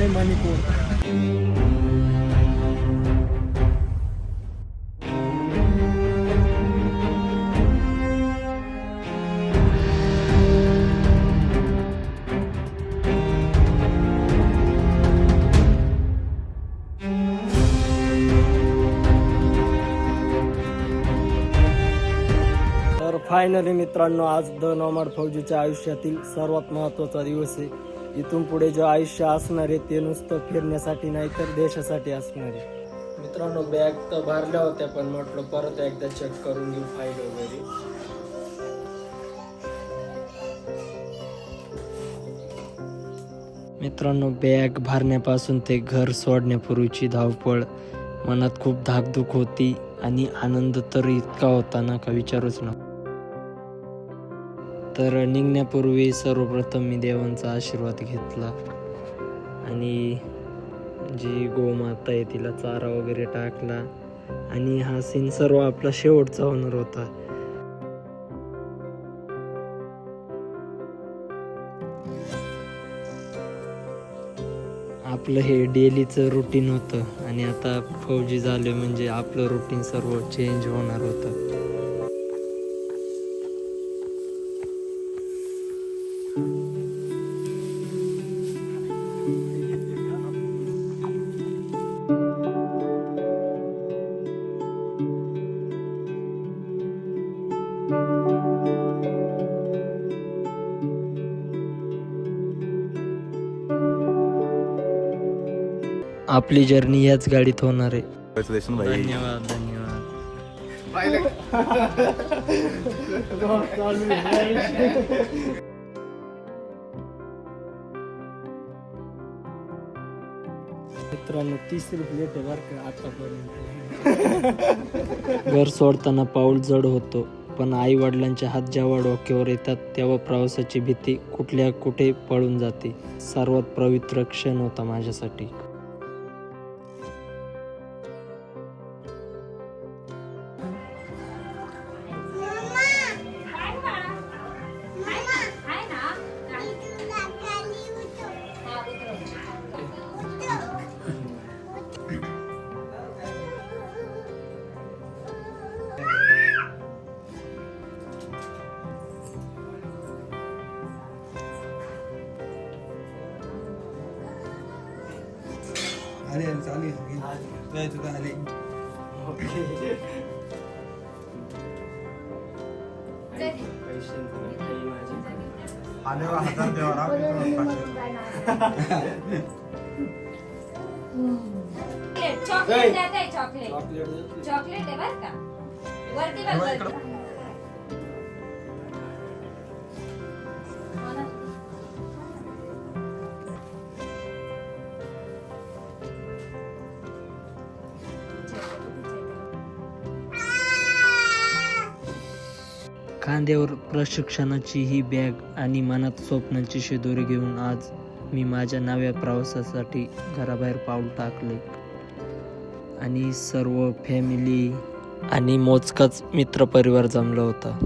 नाही मणिपूर. तर फायनली मित्रांनो, आज द नॉमॅड फौजीच्या आयुष्यातील सर्वात महत्त्वाचा दिवस आहे. इथून पुढे जे आयुष्य असणार आहे ते नुसतं फिरण्यासाठी नाही तर देशासाठी असणार आहे. मित्रांनो, बॅग तर भरल्या होत्या पण म्हटलं परत एकदा चेक करून घेऊ फाईल वगैरे. मित्रांनो, बॅग भरण्यापासून ते घर सोडण्यापूर्वीची धावपळ, मनात खूप धाकधूक होती आणि आनंद तर इतका होता ना का विचारूच नका. तर निघण्यापूर्वी सर्वप्रथम मी देवांचा आशीर्वाद घेतला आणि जी गोमाता आहे तिला चारा वगैरे टाकला आणि हा सीन सर्व आपला शेवटचा होणार होता. आपलं हे डेलीचं रुटीन होतं आणि आता फौजी झाले म्हणजे आपलं रुटीन सर्व चेंज होणार होतं. आपली जर्नी याच गाडीत होणार आहे. धन्यवाद धन्यवाद. मित्रांनो, तिसरी प्लेट आहे बरं का आतापर्यंत. घर सोडताना पाऊल जड होतो, पण आई वडिलांचे हात जेव्हा डोक्यावर येतात तेव्हा प्रवासाची भीती कुठल्या कुठे पळून जाते. सर्वात पवित्र क्षण होता माझ्यासाठी. अरे चालू आहे तुझं आले आले हजार देवा चॉकलेट आहे चॉकलेट आहे बरं का वरती बघ. खांद्यावर प्रशिक्षणाची ही बॅग आणि मनात स्वप्नांची शिदोरी घेऊन आज मी माझ्या नव्या प्रवासासाठी घराबाहेर पाऊल टाकले आणि सर्व फॅमिली आणि मोजकाच मित्रपरिवार जमला होता.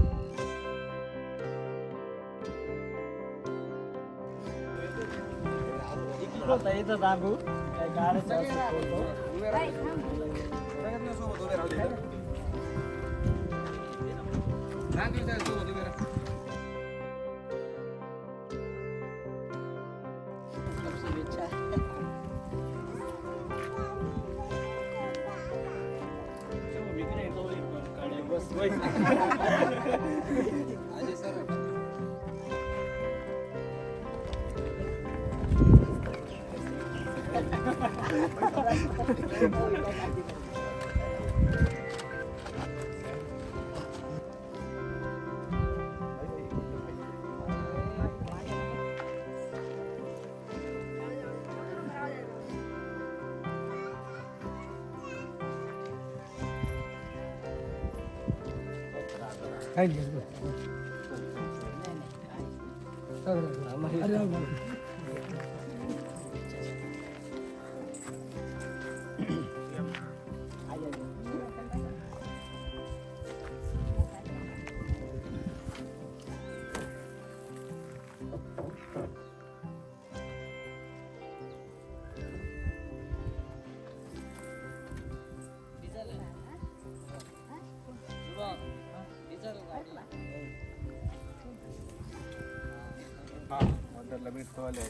बॉर्डरला भेटतो आले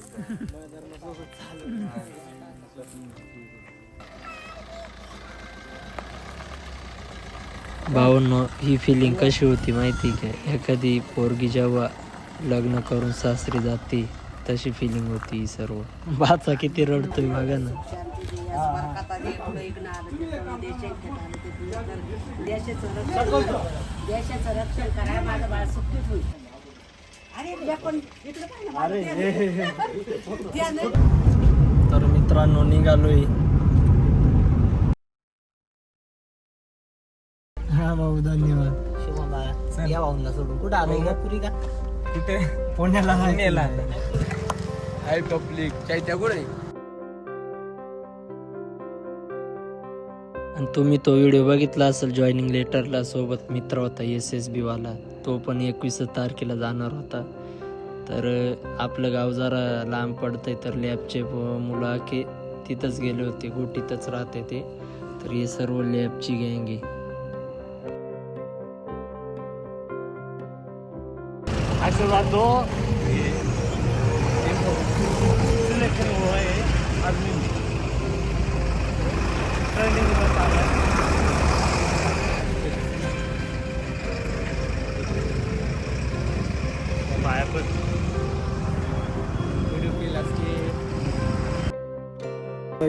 भावांनो, ही फिलिंग कशी होती माहिती का? एखादी पोरगी जेव्हा लग्न करून सासरी जाते तशी फिलिंग होती ही सर्व. बाचा किती रडतोय बघा ना. देशाचं रक्षण करायला माझं बाळ सुखीत होईल. तर मित्रांनो निघालोय. हा भाऊ धन्यवाद. या भाऊंना सोडून कुठं आलोय का पुरी का कुठे पुण्याला हाय पब्लिक चायत्या कुठे आणि तुम्ही तो व्हिडिओ बघितला असेल जॉईनिंग लेटरला. सोबत मित्र होता SSB वाला, तो पण 21 तारखेला जाणार होता. तर आपलं गाव जरा लांब पडतंय तर लॅबचे मुलं की तिथंच गेले होते, गोटीतच राहते ते. तर हे सर्व लॅबची गँग आहे. असं जातो सिलेक्शन हुआ है आदमी ट्रेनिंग होता है बाया पण व्हिडिओ केला की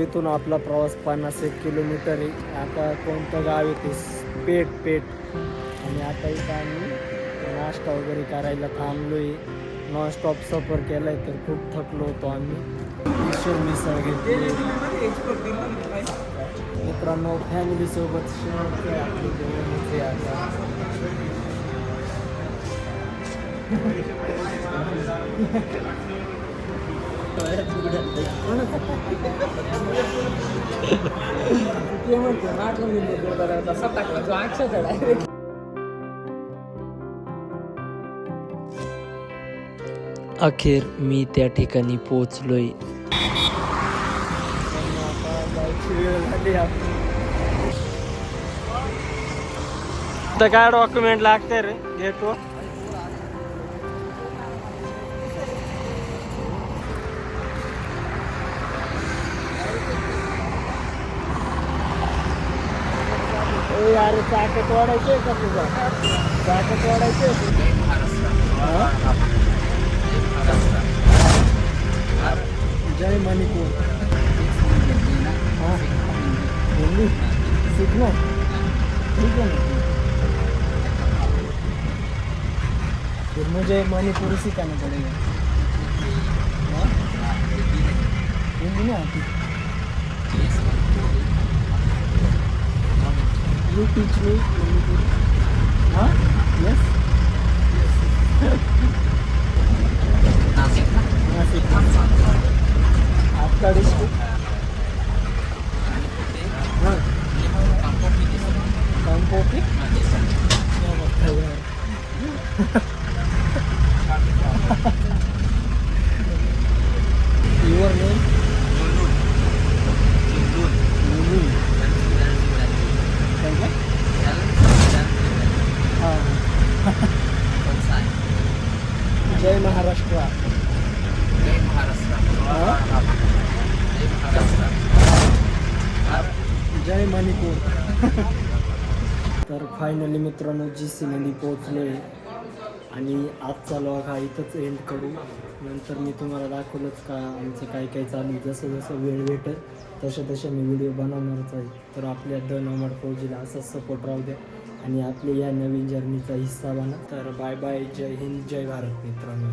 इथून आपला प्रवास 51 किलोमीटर आहे. आता कोणतं गाव आहे ते पेठ. आणि आता इथं आम्ही नाश्ता वगैरे करायला थांबलोय. नॉनस्टॉप सफर केलाय तर खूप थकलो होतो आम्ही. मिसळ घेतली मित्रांनो, फॅमिली सोबत आपली जेवण आता. अखेर मी त्या ठिकाणी पोहोचलोय. तर काय डॉक्युमेंट लागते रे घेतो. अरे चाकत वाढायचे का तुझा? चाकत वाढायचे जय मणिपुर. हाँ हिंदी सीखना ठीक है ना? फिर मुझे मणिपुरी सिखाना पड़ेगा. हाँ? हिंदी नहीं आती. You teach me Manipuri. हाँ yes. नासिक. आपका डिस्ट्रिक्ट? हाँ कांपोटी. Your name? Lulu. हाँ जय महाराष्ट्र. जय मणिपूर. तर फायनली मित्रांनो GC मध्ये पोहोचलो आहे आणि आजचा व्लॉग हा इथंच एंड करू. नंतर मी तुम्हाला दाखवलंच का आमचं काय काय चालू. जसं जसं वेळ भेटेल तसे मी व्हिडिओ बनवणारच आहे. तर आपल्या द नॉमड फौजीला असाच सपोर्ट राहू द्या आणि आपल्या या नवीन जर्नीचा हिस्सा बना. तर बाय बाय. जय हिंद, जय भारत मित्रांनो.